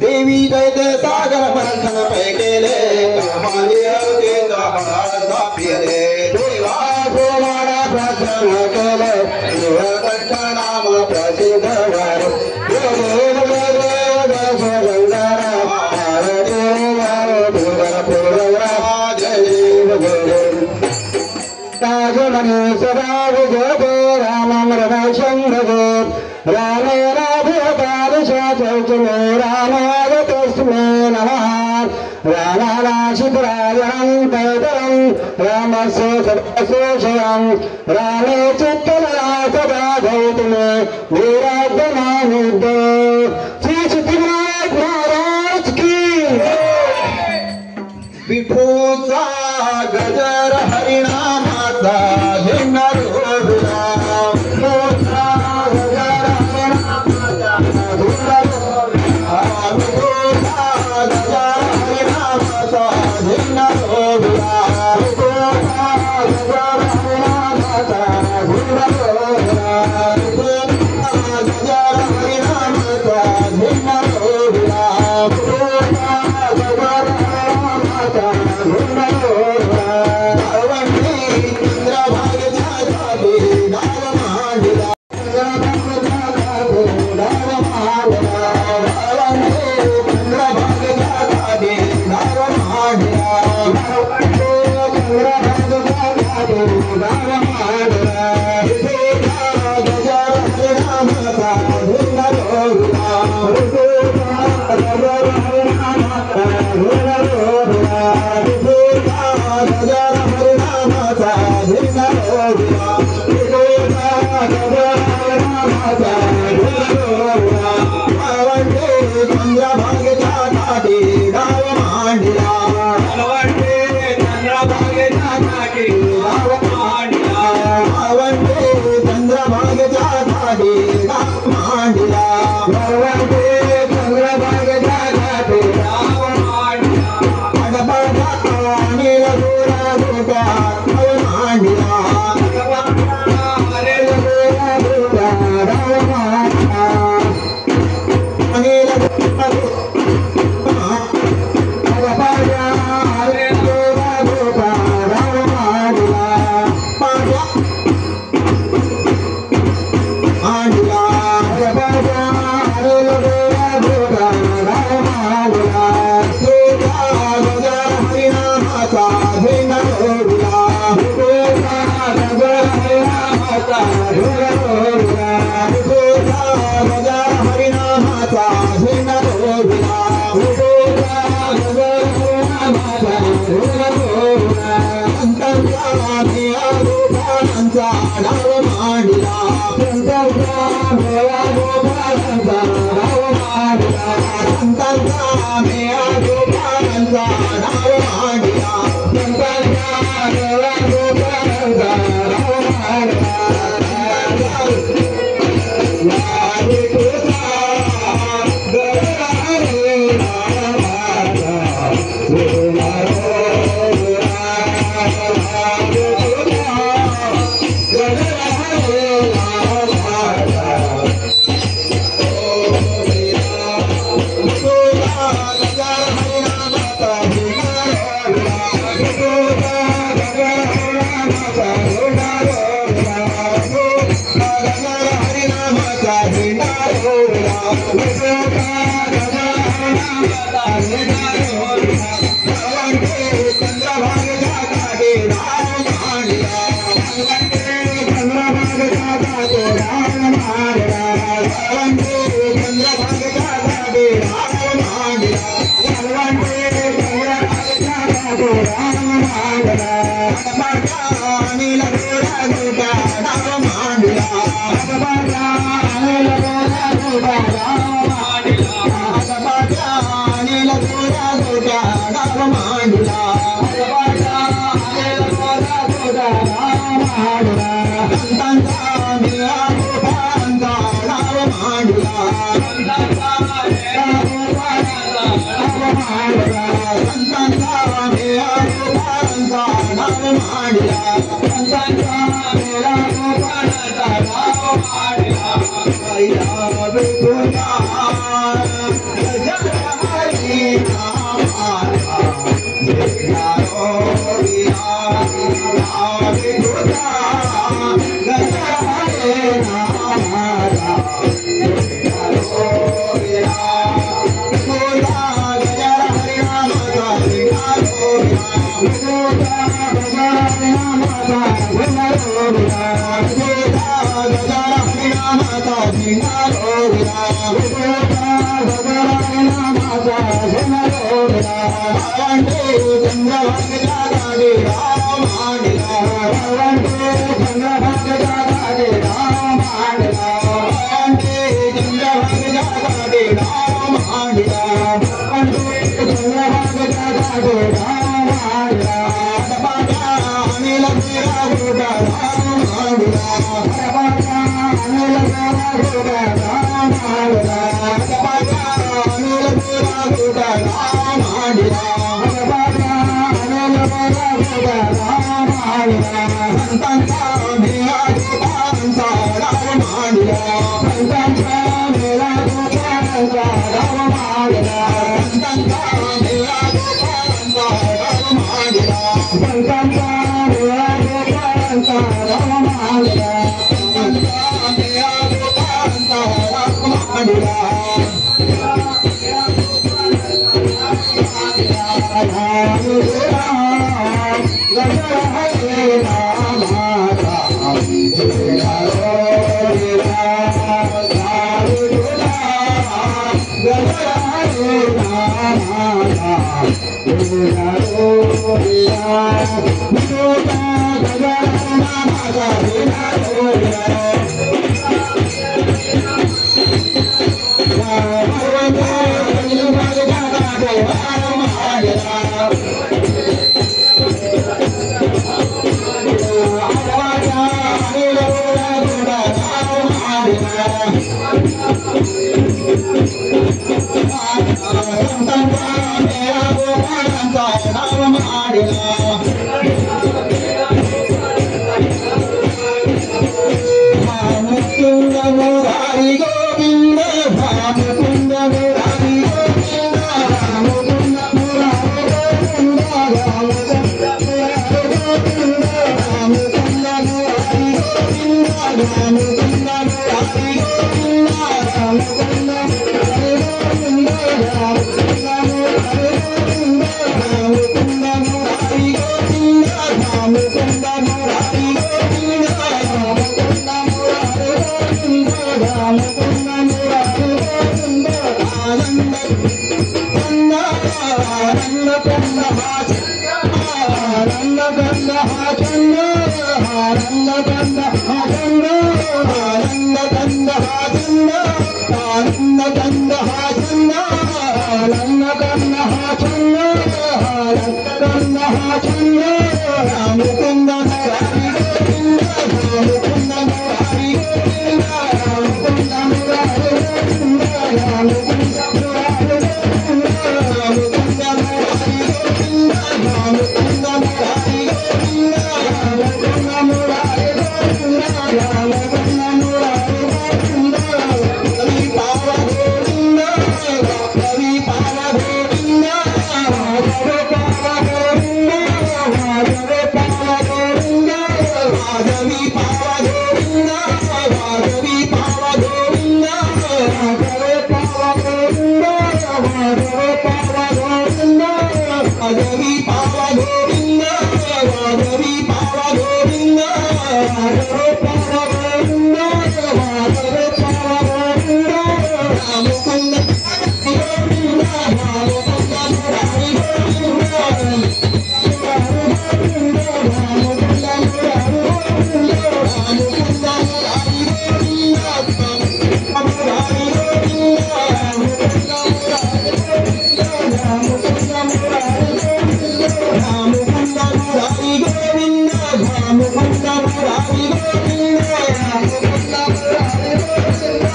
देवी दैत्य सागर मंथन पैकेले कामाली के दहरा पियले देवा गोमारा प्रसन्न केले देव कट्टा नाम प्रसिद्ध वर देव देव गंगारा देव पुरवरा जय देव ताजमणि सदा गो राम रम शंभो रामे रामावतस्मै नमः रामानाशितरायणं कैतरं रामस्य सर्वशोषयं रामे चित्तलया सदा गौतमे वीराग्रमानुद्ध श्री सिद्धिविनायक महाराज की विठूचा गजर हरिनामाचा भिन्नरूपा Hare मांडला संतांचा मेळा गोपाळांचा नाव मांडला संतांचा मेळा गोपाळांचा नाव मांडला संतांचा मेळा गोपाळांचा नाव मांडला वारे तुझा गगनाने नावाचा Hallelujah. आनंद कंद हा छंद आनंद कंद हा छंद आनंद कंद हा छंद आनंद कंद हा छंद राम मुकुंद मुरारी गोविंद राम मुकुंद मुरारी गोविंद राम मुकुंद मुरारी गोविंद राम मुकुंद मुरारी गोविंद राम मुकुंद मुरारी गोविंद राम मुकुंद मुरारी गोविंद राम मुकुंद मुरारी गोविंद राम मुकुंद मुरारी गोविंद कवि पाव गोविंद कवि पाव गोविंद माधव पाव गोविंद माधव पाव गोविंद माधवी पाव गोविंद माधवी पाव गोविंद माधव पाव गोविंद माधव पाव गोविंद माधवी पाव गोविंद माधवी पाव गोविंद माधव पाव गोविंद माधव पाव गोविंद राम मुकुंद गोविंद राम मुकुंद मुरारी गोविंद राम मुकुंद मुरारी गोविंद राम मुकुंद मुरारी गोविंद मुरारी गोविंद राम मुकुंद मुरारी गोविंद राम मुकुंद मुरारी गोविंद राम मुकुंद मुरारी गोविंद राम मुकुंद मुरारी गोविंद राम मुकुंद मुरारी गोविंद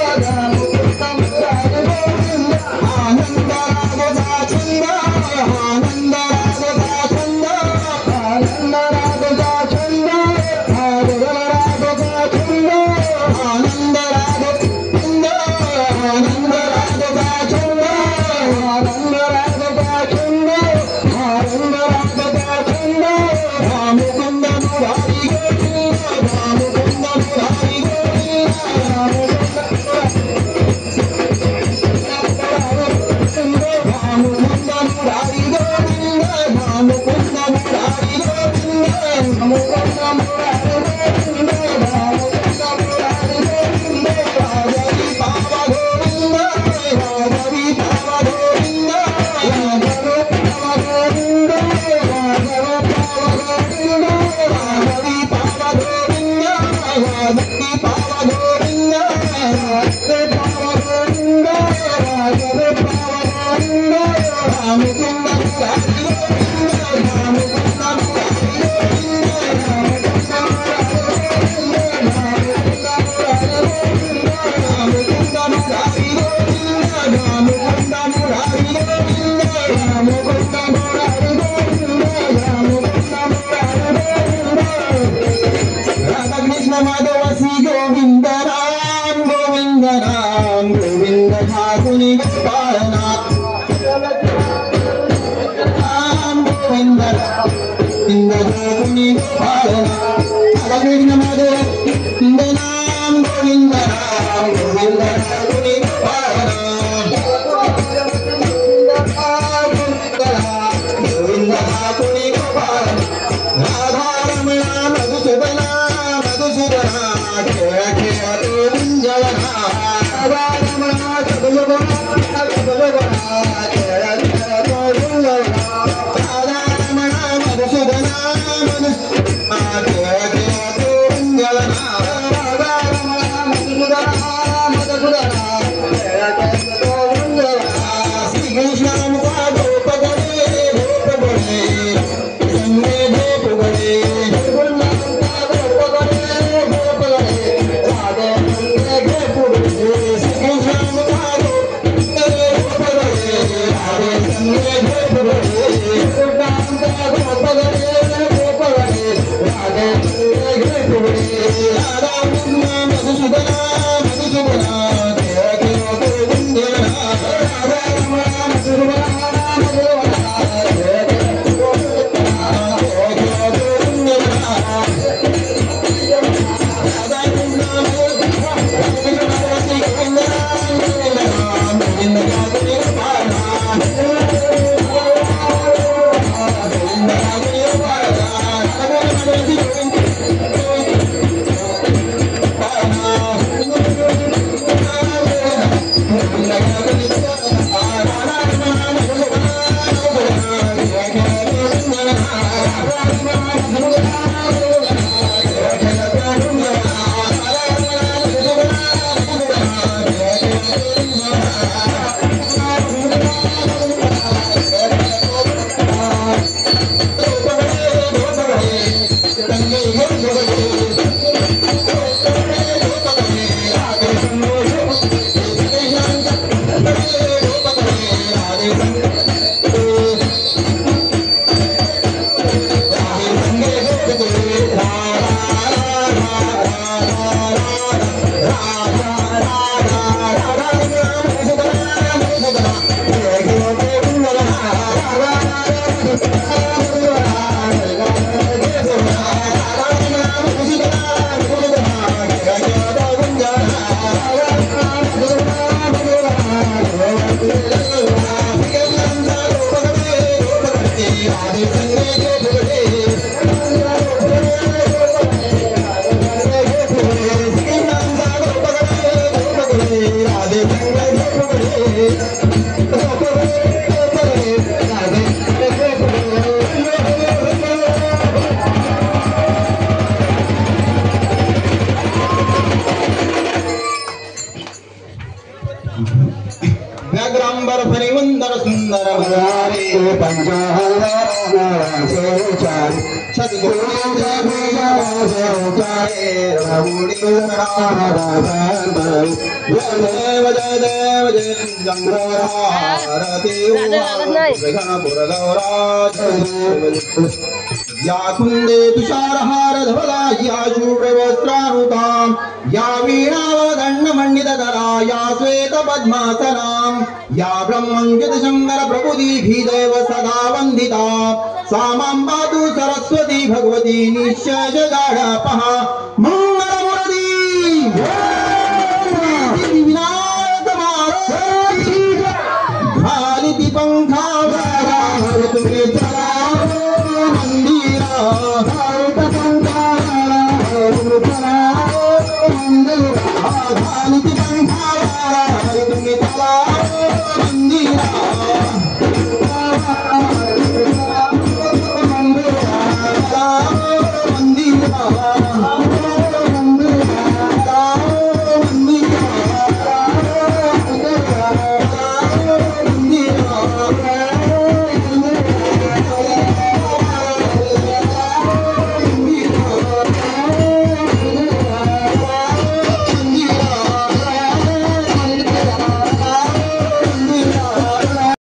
राम मुकुंद मुरारी गोविंद आनंद रागदा छंद आनंद रागदा छंद आनंद रागदा छंद आनंद रागदा छंद आनंद रागदा छंद आनंद रागदा छंद आनंद रागदा छंद आनंद रागदा छंद राम मुकुंद मुरारी गोविंद राम मुकुंद मुरारी गोविंद राम मुकुंद राम मुकुंद मुरारी गोविंद राम मुकुंद मुरारी गोविंद राम मुकुंद मुरारी गोविंद राम मुकुंद मुरारी गोविंद माधवी पाव गोविंद माधवी पाव गोविंद माधव पाव गोविंद माधव पाव गोविंद माधवी पाव गोविंद माधवी पाव गोविंद माधव पाव गोविंद माधव पाव गोविंद राम मुकुंद मुरारी गोविंद राम मुकुंद मुरारी गोविंद राम मुकुंद मुरारी गोविंद राम मुकुंद मुरारी गोविंद राम मुकुंद मुरारी गोविंद राम मुकुंद मुरारी गोविंद राधा कृष्ण माधव श्री गोविंद राम गोविंद ठाकुनि गोपाल नाथ राम गोविंद ठाकुनि गोपाल राधा कृष्ण माधव गोविंद नाम गोविंद ठाकुनि गोपाल गोविंद ठाकुनि गोपाल राधा रमणा मधुसूदना मधुसूदना खेळ खेळतो गुंजवना राधा रमणा सगुलगुणा सगुलगुणा खेळ खेळतो गुंजवना राधा रमणा मधुसूदना मधुसूदना खेळ खेळतो गुंजवना राधा रमणा मधुसूदना मधुसूदना परिवंदर सुंदर भरारे पंचाहर सद्गुरुदेव जय देव जय या कुंदे तुषारहार धवला या शुभ्रवस्त्रानुतां या वीणावदण्डमण्डितकरा या श्वेत पद्मासनां या ब्रह्मङ्कित शङ्कर प्रभुदीभिदेव सदा वन्दिता सा मां पातु सरस्वती भगवती निश्चयजगाढपः मङ्गलमूर्ति विनायक मारुति घालिति पंखा तुमे चला मंदिरा